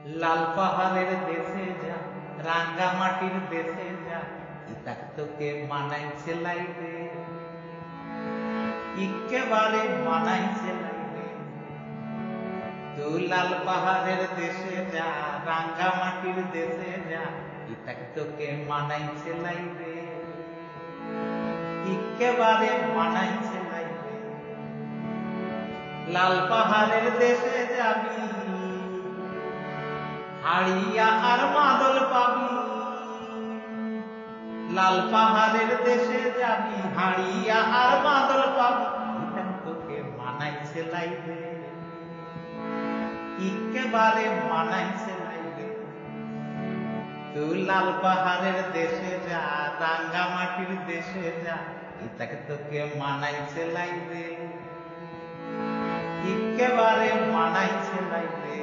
লাল পাহাড়ের দেশে যা, রাঙ্গা মাটির দেশে যা, ইতাক তোকে মানাইছে লাইবে, একেবারে মানাইছে লাইবে। তুই লাল পাহাড়ের দেশে যা, রাঙ্গা মাটির দেশে যা, ইতাক তোকে মানাইছে লাইবে, একেবারে মানাইছে লাইবে। লাল পাহাড়ের দেশে যাবি, হাড়িয়া আর মাদল পাবি। লাল পাহাড়ের দেশে যাবি, হাড়িয়া আর মাদল পাবি, ইতাক তোকে মানাইছে লাইবে, একেবারে মানাইছে লাইবে। তুই লাল পাহাড়ের দেশে যা, রাঙ্গা মাটির দেশে যা, ইতাক তোকে মানাইছে লাইবে, একেবারে মানাইছে লাইবে।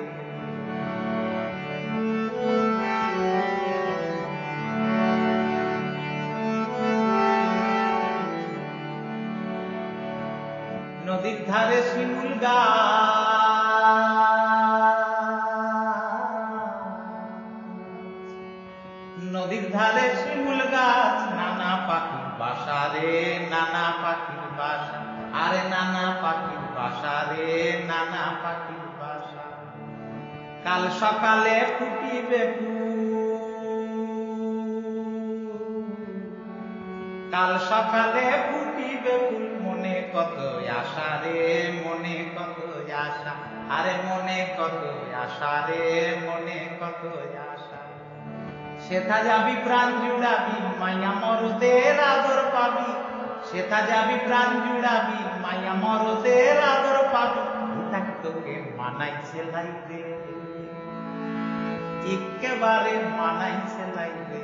নদীর ধারে শিমুল গাছ, নদীর ধারে শিমুল গাছ, নানা পাখির বাসা রে, নানা পাখির বাসা, আরে নানা পাখির বাসা রে, নানা পাখির বাসা। কাল সকালে ফুটিবে ফুল, কাল সকালে ফুটিবে ফুল, মনে কত আশা রে, মনে কত আশা, আরে মনে কত আশা রে, মনে কত আশা। সেথা যাবি প্রাণ জুড়াবি, মাইয়া মরদের আদর পাবি, সেথা যাবি প্রাণ জুড়াবি, মাইয়া মরদের আদর পাবি, ইতাক তোকে মানাইছে লাইবে, একেবারে মানাইছে লাইবে।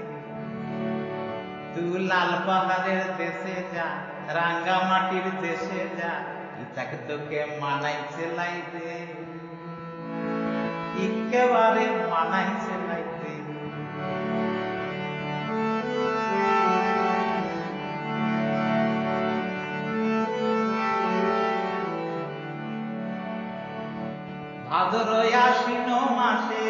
তুই লাল পাহাড়ের দেশে যা, রাঙ্গা মাটির দেশে যা, ইতাক তোকে মানাইছে লাইবে, একেবারে মানাইছে লাইবে। ভাদ্র আশ্বিন মাসে,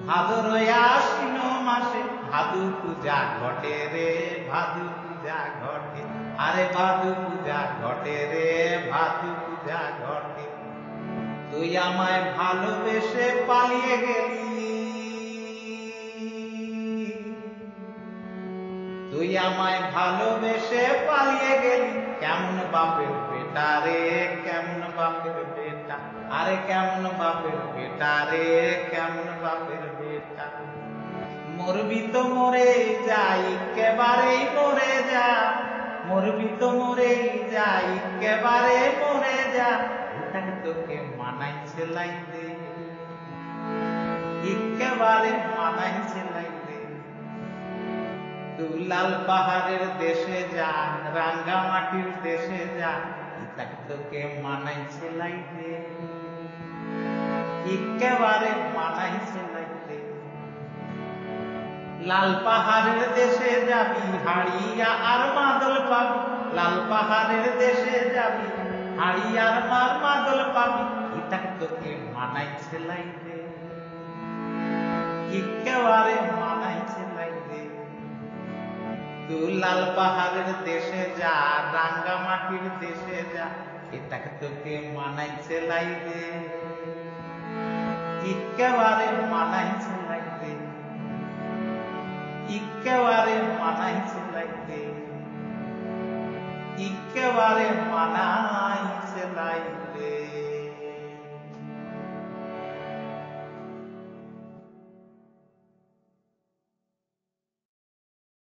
ভাদ্র আশ্বিন মাসে, ভাদু পূজা ঘটে রে, ভাদু পূজা ঘটে, আরে ভাদু পূজা ঘটে রে, ভাদু পূজা ঘটে। তুই আমায় ভালোবেসে পালিয়ে গেলি, তুই আমায় ভালোবেসে পালিয়ে গেলি, কেমন বাপের বেটা রে, কেমন বাপের বেটা, আরে কেমন বাপের বেটা রে, কেমন বাপের বেটা। মরবি তো মরে যা, একেবারেই মরে যা, মরবি তো মরে যা, একেবারে মরে যা, ইতাক তোকে মানাইছে লাইবে, একেবারে মানাইছে লাইবে। তুই লাল পাহাড়ের দেশে যা, রাঙ্গা মাটির দেশে যা, ইতাক তোকে মানাইছে লাইবে, একেবারে মানাইছে লাইবে। লাল পাহাড়ের দেশে যাবি, হাড়িয়া আর মাদল পাবি, লাল পাহাড়ের দেশে যাবি, হাড়িয়া আর মাদল পাবি, ইতাক তোকে মানাইছে লাইবে, একেবারে মানাইছে লাইবে। তুই লাল পাহাড়ের দেশে যা, রাঙ্গা মাটির দেশে যা, ইতাক তোকে মানাইছে লাইবে, একেবারে মানাইছে লাইবে, একেবারে মানাইছে লাইবে, একেবারে মানাই